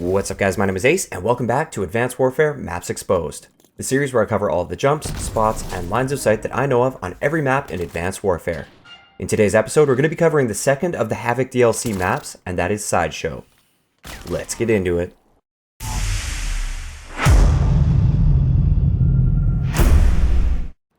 What's up guys, my name is Ace, and welcome back to Advanced Warfare Maps Exposed, the series where I cover all of the jumps, spots, and lines of sight that I know of on every map in Advanced Warfare. In today's episode, we're going to be covering the second of the Havoc DLC maps, and that is Sideshow. Let's get into it.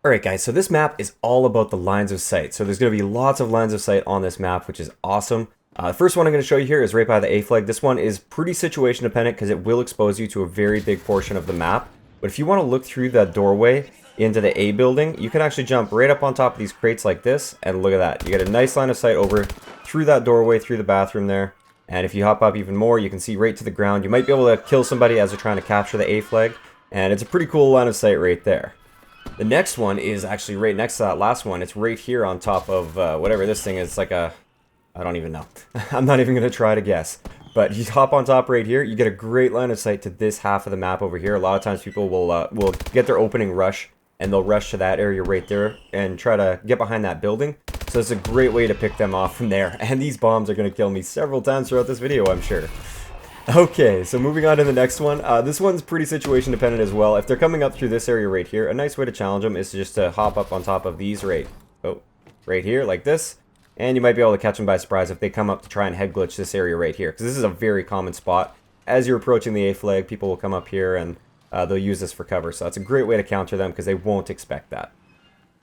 Alright guys, so this map is all about the lines of sight, so there's going to be lots of lines of sight on this map, which is awesome. The first one I'm going to show you here is right by the A flag. This one is pretty situation dependent because it will expose you to a very big portion of the map. But if you want to look through that doorway into the A building, you can actually jump right up on top of these crates like this. And look at that. You get a nice line of sight over through that doorway, through the bathroom there. And if you hop up even more, you can see right to the ground. You might be able to kill somebody as they're trying to capture the A flag. And it's a pretty cool line of sight right there. The next one is actually right next to that last one. It's right here on top of whatever this thing is. It's like a... I don't even know. I'm not even going to try to guess. But you hop on top right here, you get a great line of sight to this half of the map over here. A lot of times people will get their opening rush, and they'll rush to that area right there and try to get behind that building. So it's a great way to pick them off from there. And these bombs are going to kill me several times throughout this video, I'm sure. Okay, so moving on to the next one. This one's pretty situation dependent as well. If they're coming up through this area right here, a nice way to challenge them is just to hop up on top of these right here like this. And you might be able to catch them by surprise if they come up to try and head glitch this area right here. Because this is a very common spot. As you're approaching the A flag, people will come up here and they'll use this for cover. So that's a great way to counter them because they won't expect that.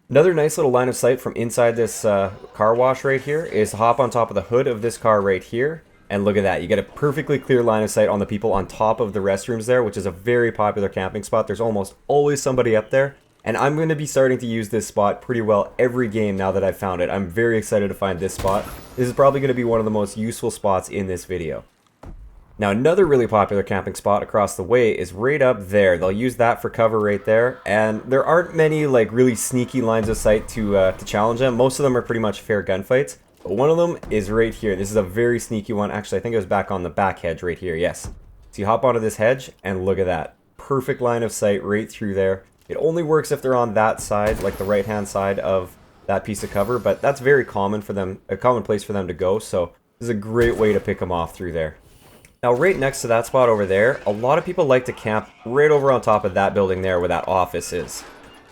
Another nice little line of sight from inside this car wash right here is to hop on top of the hood of this car right here. And look at that. You get a perfectly clear line of sight on the people on top of the restrooms there, which is a very popular camping spot. There's almost always somebody up there. And I'm going to be starting to use this spot pretty well every game now that I've found it. I'm very excited to find this spot. This is probably going to be one of the most useful spots in this video. Now another really popular camping spot across the way is right up there. They'll use that for cover right there. And there aren't many like really sneaky lines of sight to challenge them. Most of them are pretty much fair gunfights. But one of them is right here. This is a very sneaky one. Actually, I think it was back on the back hedge right here. Yes. So you hop onto this hedge and look at that. Perfect line of sight right through there. It only works if they're on that side, like the right-hand side of that piece of cover, but that's very common for them, a common place for them to go, so this is a great way to pick them off through there. Now, right next to that spot over there, a lot of people like to camp right over on top of that building there where that office is.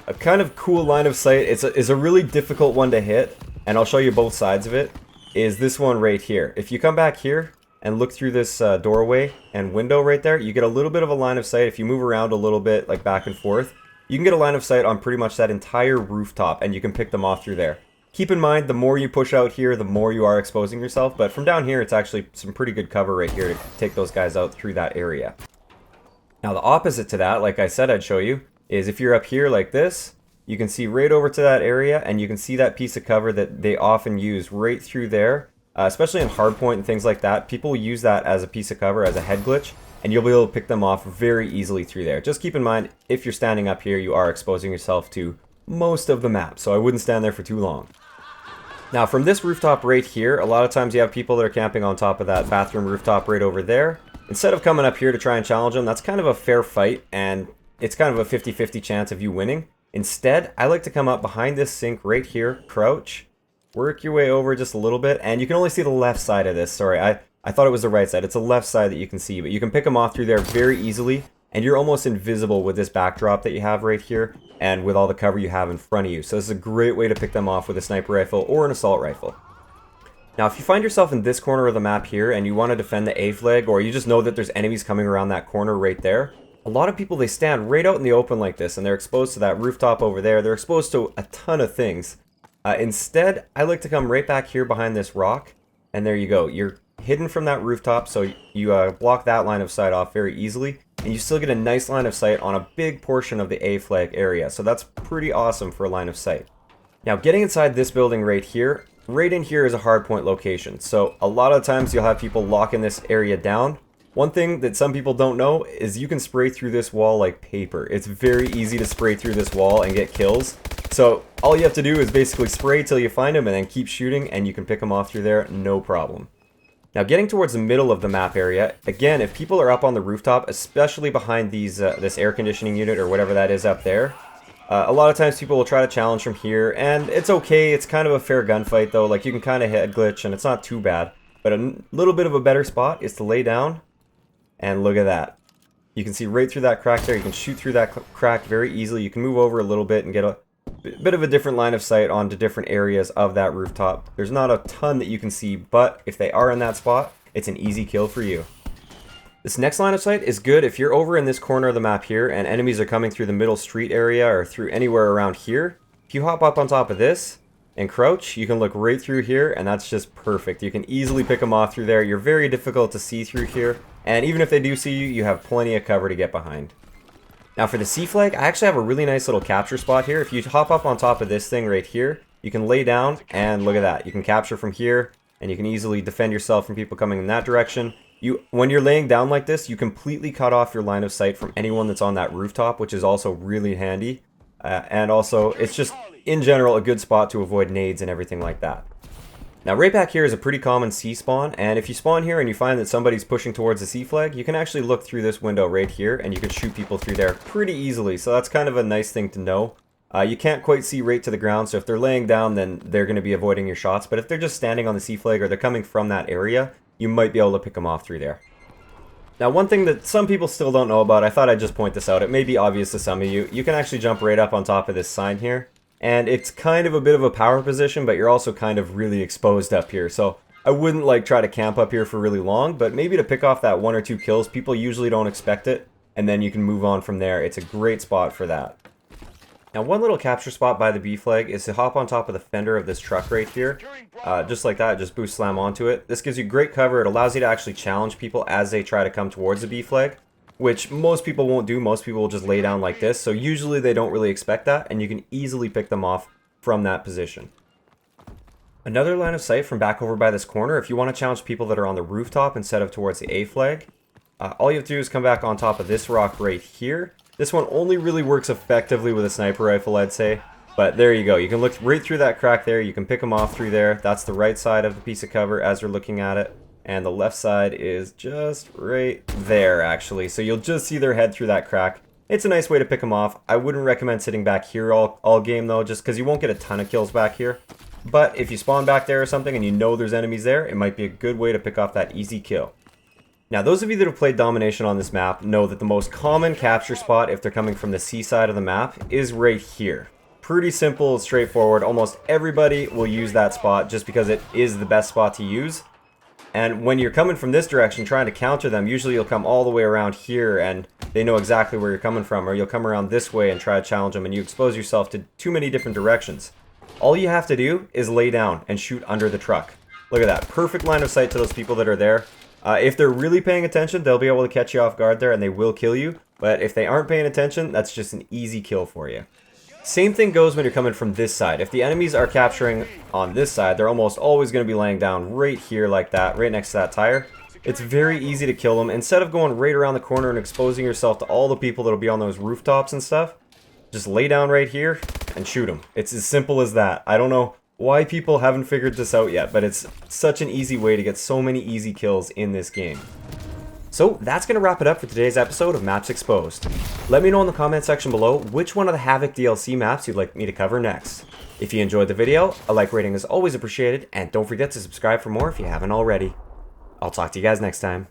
A kind of cool line of sight, it's a really difficult one to hit, and I'll show you both sides of it, is this one right here. If you come back here and look through this doorway and window right there, you get a little bit of a line of sight. If you move around a little bit, like back and forth, you can get a line of sight on pretty much that entire rooftop, and you can pick them off through there. Keep in mind, the more you push out here, the more you are exposing yourself, but from down here, it's actually some pretty good cover right here to take those guys out through that area. Now, the opposite to that, like I said I'd show you, is if you're up here like this, you can see right over to that area, and you can see that piece of cover that they often use right through there, especially in hardpoint and things like that. People use that as a piece of cover, as a head glitch, and you'll be able to pick them off very easily through there. Just keep in mind, if you're standing up here, you are exposing yourself to most of the map, so I wouldn't stand there for too long. Now, from this rooftop right here, a lot of times you have people that are camping on top of that bathroom rooftop right over there. Instead of coming up here to try and challenge them, that's kind of a fair fight, and it's kind of a 50-50 chance of you winning. Instead, I like to come up behind this sink right here, crouch, work your way over just a little bit, and you can only see the left side of this. Sorry, I thought it was the right side. It's the left side that you can see, but you can pick them off through there very easily, and you're almost invisible with this backdrop that you have right here, and with all the cover you have in front of you. So this is a great way to pick them off with a sniper rifle or an assault rifle. Now, if you find yourself in this corner of the map here, and you want to defend the A flag, or you just know that there's enemies coming around that corner right there, a lot of people, they stand right out in the open like this, and they're exposed to that rooftop over there. They're exposed to a ton of things. Instead, I like to come right back here behind this rock, and there you go. You're hidden from that rooftop, so you block that line of sight off very easily, and you still get a nice line of sight on a big portion of the A flag area, so that's pretty awesome for a line of sight. Now, getting inside this building right here, right in here is a hardpoint location, so a lot of times you'll have people locking this area down. One thing that some people don't know is you can spray through this wall like paper. It's very easy to spray through this wall and get kills. So all you have to do is basically spray till you find them and then keep shooting, and you can pick them off through there, no problem. Now, getting towards the middle of the map area, again, if people are up on the rooftop, especially behind these this air conditioning unit or whatever that is up there, a lot of times people will try to challenge from here, and it's okay. It's kind of a fair gunfight though. Like, you can kind of head glitch, and it's not too bad. But a little bit of a better spot is to lay down And look at that. You can see right through that crack there. You can shoot through that crack very easily. You can move over a little bit and get a bit of a different line of sight onto different areas of that rooftop. There's not a ton that you can see, but if they are in that spot, it's an easy kill for you. This next line of sight is good if you're over in this corner of the map here and enemies are coming through the middle street area or through anywhere around here. If you hop up on top of this and crouch, you can look right through here, and that's just perfect. You can easily pick them off through there. You're very difficult to see through here, and even if they do see you, you have plenty of cover to get behind. Now for the C flag, I actually have a really nice little capture spot here. If you hop up on top of this thing right here, you can lay down, and look at that. You can capture from here, and you can easily defend yourself from people coming in that direction. When you're laying down like this, you completely cut off your line of sight from anyone that's on that rooftop, which is also really handy. And also, it's just, in general, a good spot to avoid nades and everything like that. Now, right back here is a pretty common C spawn, and if you spawn here and you find that somebody's pushing towards the C flag, you can actually look through this window right here, and you can shoot people through there pretty easily, so that's kind of a nice thing to know. You can't quite see right to the ground, so if they're laying down, then they're going to be avoiding your shots, but if they're just standing on the C flag or they're coming from that area, you might be able to pick them off through there. Now, one thing that some people still don't know about, I thought I'd just point this out, it may be obvious to some of you, you can actually jump right up on top of this sign here, and it's kind of a bit of a power position, but you're also kind of really exposed up here, so I wouldn't like try to camp up here for really long, but maybe to pick off that 1 or 2 kills, people usually don't expect it, and then you can move on from there. It's a great spot for that. Now, one little capture spot by the B flag is to hop on top of the fender of this truck right here. Just like that, just boost slam onto it. This gives you great cover. It allows you to actually challenge people as they try to come towards the B flag, which most people won't do. Most people will just lay down like this. So usually they don't really expect that, and you can easily pick them off from that position. Another line of sight from back over by this corner, if you want to challenge people that are on the rooftop instead of towards the A flag, all you have to do is come back on top of this rock right here. This one only really works effectively with a sniper rifle, I'd say. But there you go. You can look right through that crack there. You can pick them off through there. That's the right side of the piece of cover as you're looking at it. And the left side is just right there, actually. So you'll just see their head through that crack. It's a nice way to pick them off. I wouldn't recommend sitting back here all game, though, just because you won't get a ton of kills back here. But if you spawn back there or something and you know there's enemies there, it might be a good way to pick off that easy kill. Now, those of you that have played Domination on this map know that the most common capture spot, if they're coming from the C side of the map, is right here. Pretty simple and straightforward. Almost everybody will use that spot just because it is the best spot to use. And when you're coming from this direction trying to counter them, usually you'll come all the way around here and they know exactly where you're coming from, or you'll come around this way and try to challenge them, and you expose yourself to too many different directions. All you have to do is lay down and shoot under the truck. Look at that. Perfect line of sight to those people that are there. If they're really paying attention, they'll be able to catch you off guard there and they will kill you. But if they aren't paying attention, that's just an easy kill for you. Same thing goes when you're coming from this side. If the enemies are capturing on this side, they're almost always going to be laying down right here like that, right next to that tire. It's very easy to kill them. Instead of going right around the corner and exposing yourself to all the people that'll be on those rooftops and stuff, just lay down right here and shoot them. It's as simple as that. I don't know why people haven't figured this out yet, but it's such an easy way to get so many easy kills in this game. So that's going to wrap it up for today's episode of Maps Exposed. Let me know in the comment section below which one of the Havoc DLC maps you'd like me to cover next. If you enjoyed the video, a like rating is always appreciated, and don't forget to subscribe for more if you haven't already. I'll talk to you guys next time.